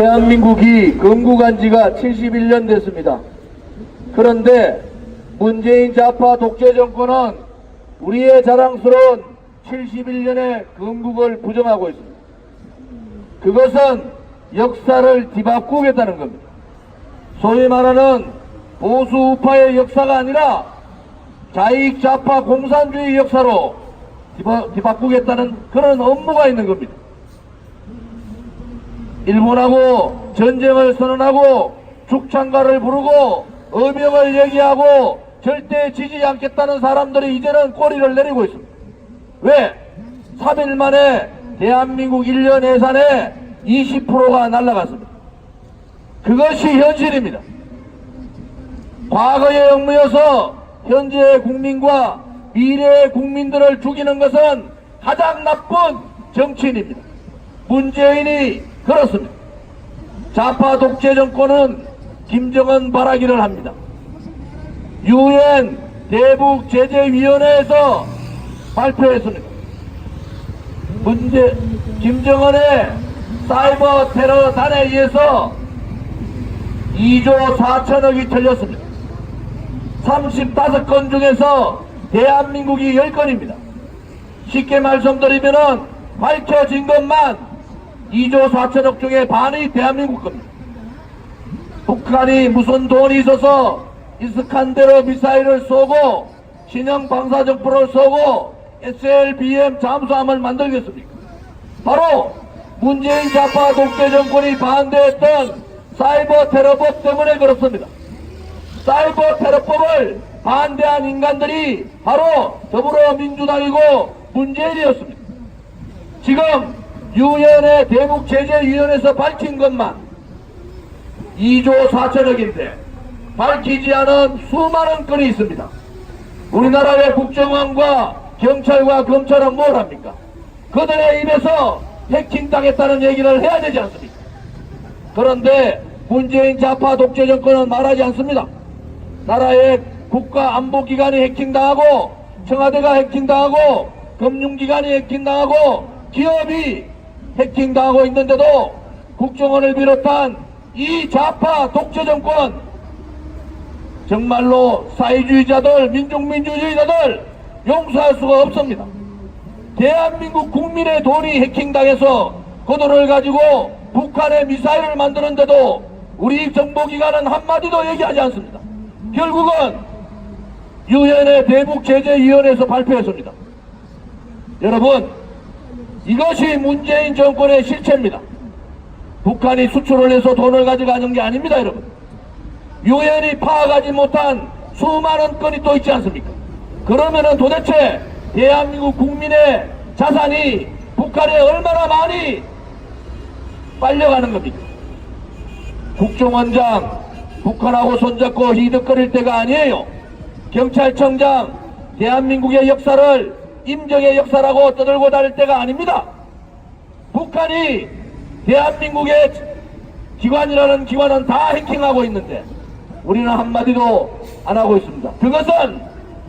대한민국이 건국한 지가 71년 됐습니다. 그런데 문재인 좌파 독재 정권은 우리의 자랑스러운 71년의 건국을 부정하고 있습니다. 그것은 역사를 뒤바꾸겠다는 겁니다. 소위 말하는 보수 우파의 역사가 아니라 자익 좌파 공산주의 역사로 뒤바꾸겠다는 그런 업무가 있는 겁니다. 일본하고 전쟁을 선언하고 죽창가를 부르고 어명을 얘기하고 절대 지지 않겠다는 사람들이 이제는 꼬리를 내리고 있습니다. 왜? 3일 만에 대한민국 1년 예산의 20%가 날아갔습니다. 그것이 현실입니다. 과거의 역무여서 현재의 국민과 미래의 국민들을 죽이는 것은 가장 나쁜 정치인입니다. 문재인이 그렇습니다. 좌파 독재 정권은 김정은 바라기를 합니다. 유엔 대북제재위원회에서 발표했습니다. 김정은의 사이버 테러단에 의해서 2조 4천억이 털렸습니다. 35건 중에서 대한민국이 10건입니다. 쉽게 말씀드리면은 밝혀진 것만 2조 4천억 중에 반이 대한민국 겁니다. 북한이 무슨 돈이 있어서 이스칸데르 미사일을 쏘고 신형 방사정포를 쏘고 SLBM 잠수함을 만들겠습니까? 바로 문재인 좌파 독재 정권이 반대했던 사이버 테러법 때문에 그렇습니다. 사이버 테러법을 반대한 인간들이 바로 더불어민주당이고 문재인이었습니다. 지금 유엔의 대북제재위원회에서 밝힌 것만 2조 4천억인데 밝히지 않은 수많은 건이 있습니다. 우리나라의 국정원과 경찰과 검찰은 뭘 합니까? 그들의 입에서 해킹당했다는 얘기를 해야 되지 않습니까? 그런데 문재인 좌파 독재 정권은 말하지 않습니다. 나라의 국가안보기관이 해킹당하고 청와대가 해킹당하고 금융기관이 해킹당하고 기업이 해킹당하고 있는데도 국정원을 비롯한 이 좌파 독재 정권 정말로 사회주의자들 민족민주주의자들 용서할 수가 없습니다. 대한민국 국민의 돈이 해킹당해서 그 돈을 가지고 북한의 미사일을 만드는데도 우리 정보기관은 한마디도 얘기하지 않습니다. 결국은 유엔의 대북제재위원회에서 발표했습니다. 여러분, 이것이 문재인 정권의 실체입니다. 북한이 수출을 해서 돈을 가져가는 게 아닙니다, 여러분. 유엔이 파악하지 못한 수많은 건이 또 있지 않습니까? 그러면은 도대체 대한민국 국민의 자산이 북한에 얼마나 많이 빨려가는 겁니까? 국정원장 북한하고 손잡고 히득거릴 때가 아니에요. 경찰청장 대한민국의 역사를 임정의 역사라고 떠들고 다닐 때가 아닙니다. 북한이 대한민국의 기관이라는 기관은 다 해킹하고 있는데 우리는 한마디도 안 하고 있습니다. 그것은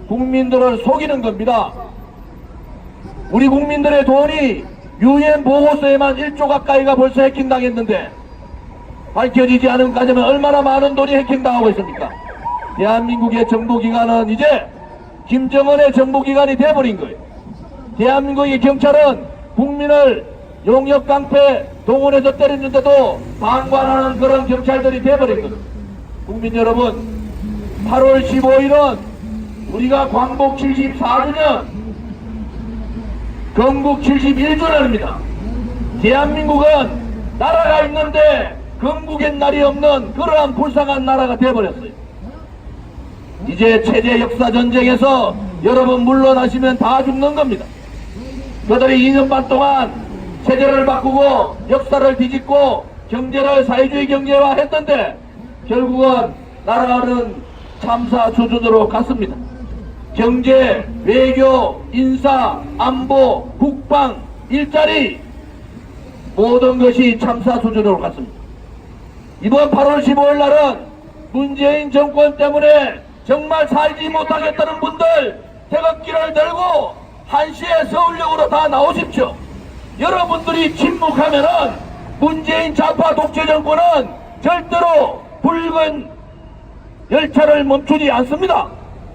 국민들을 속이는 겁니다. 우리 국민들의 돈이 유엔 보고서에만 1조 가까이가 벌써 해킹당했는데 밝혀지지 않은 까지는 얼마나 많은 돈이 해킹당하고 있습니까? 대한민국의 정보기관은 이제 김정은의 정보기관이 돼버린 거예요. 대한민국의 경찰은 국민을 용역깡패 동원해서 때리는데도 방관하는 그런 경찰들이 돼버린 거예요. 국민 여러분, 8월 15일은 우리가 광복 74주년, 건국 71주년입니다. 대한민국은 나라가 있는데 건국의 날이 없는 그러한 불쌍한 나라가 되어버렸어요. 이제 체제 역사 전쟁에서 여러분 물러나시면 다 죽는 겁니다. 그들이 2년 반 동안 체제를 바꾸고 역사를 뒤집고 경제를 사회주의 경제화 했는데 결국은 나라는 참사 수준으로 갔습니다. 경제, 외교, 인사, 안보, 국방, 일자리 모든 것이 참사 수준으로 갔습니다. 이번 8월 15일 날은 문재인 정권 때문에 정말 살지 못하겠다는 분들 태극기를 들고 1시에 서울역으로 다 나오십시오. 여러분들이 침묵하면은 문재인 좌파 독재 정권 절차를 멈추지 않습니다.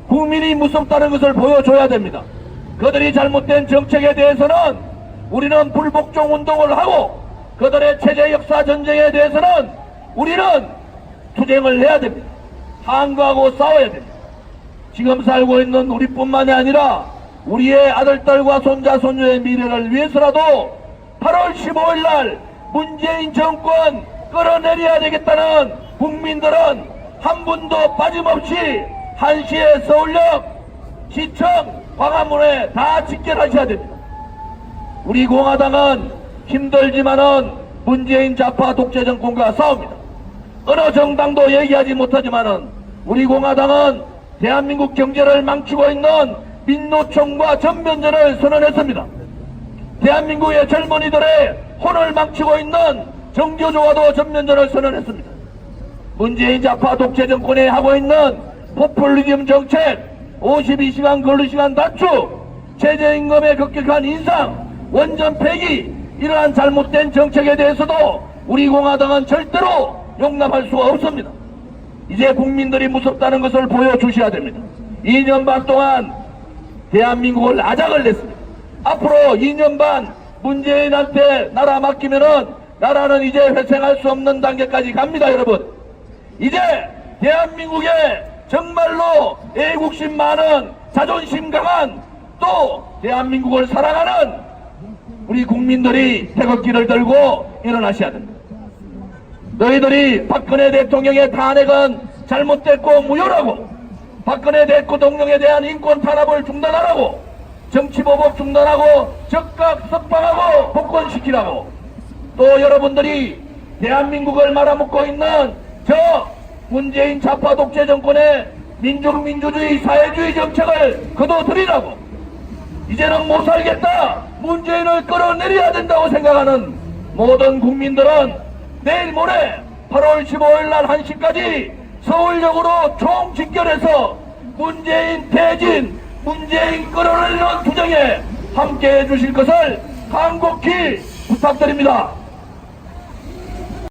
국민이 무섭다는 것을 보여줘야 됩니다. 그들이 잘못된 정책에 대해서는 우리는 불복종 운동을 하고 그들의 체제 역사 전쟁에 대해서는 우리는 투쟁을 해야 됩니다. 항거하고 싸워야 됩니다. 지금 살고 있는 우리뿐만이 아니라 우리의 아들딸과 손자 손녀의 미래를 위해서라도 8월 15일 날 문재인 정권 끌어내려야 되겠다는 국민들은 한 분도 빠짐없이 1시에 서울역 시청 광화문에 다 직결하셔야 됩니다. 우리 공화당은 힘들지만은 문재인 좌파 독재 정권과 싸웁니다. 어느 정당도 얘기하지 못하지만은 우리 공화당은 대한민국 경제를 망치고 있는 민노총과 전면전을 선언했습니다. 대한민국의 젊은이들의 혼을 망치고 있는 정교조와도 전면전을 선언했습니다. 문재인 좌파 독재 정권이 하고 있는 포퓰리즘 정책, 52시간 근로시간 단축, 최저임금의 급격한 인상, 원전 폐기, 이러한 잘못된 정책에 대해서도 우리 공화당은 절대로 용납할 수가 없습니다. 이제 국민들이 무섭다는 것을 보여주셔야 됩니다. 2년 반 동안 대한민국을 아작을 냈습니다. 앞으로 2년 반 문재인한테 나라 맡기면은 나라는 이제 회생할 수 없는 단계까지 갑니다, 여러분. 이제 대한민국에 정말로 애국심 많은, 자존심 강한, 또 대한민국을 사랑하는 우리 국민들이 태극기를 들고 일어나셔야 됩니다. 너희들이 박근혜 대통령의 탄핵은 잘못됐고 무효라고, 박근혜 대통령에 대한 인권 탄압을 중단하라고, 정치보복 중단하고 즉각 석방하고 복권시키라고, 또 여러분들이 대한민국을 말아먹고 있는 저 문재인 좌파 독재 정권의 민주주의 사회주의 정책을 거둬들이라고, 이제는 못 살겠다, 문재인을 끌어내려야 된다고 생각하는 모든 국민들은 내일 모레 8월 15일 날 1시까지 서울역으로 총집결해서 문재인 퇴진, 문재인 끌어내리는 투쟁에 함께해 주실 것을 간곡히 부탁드립니다.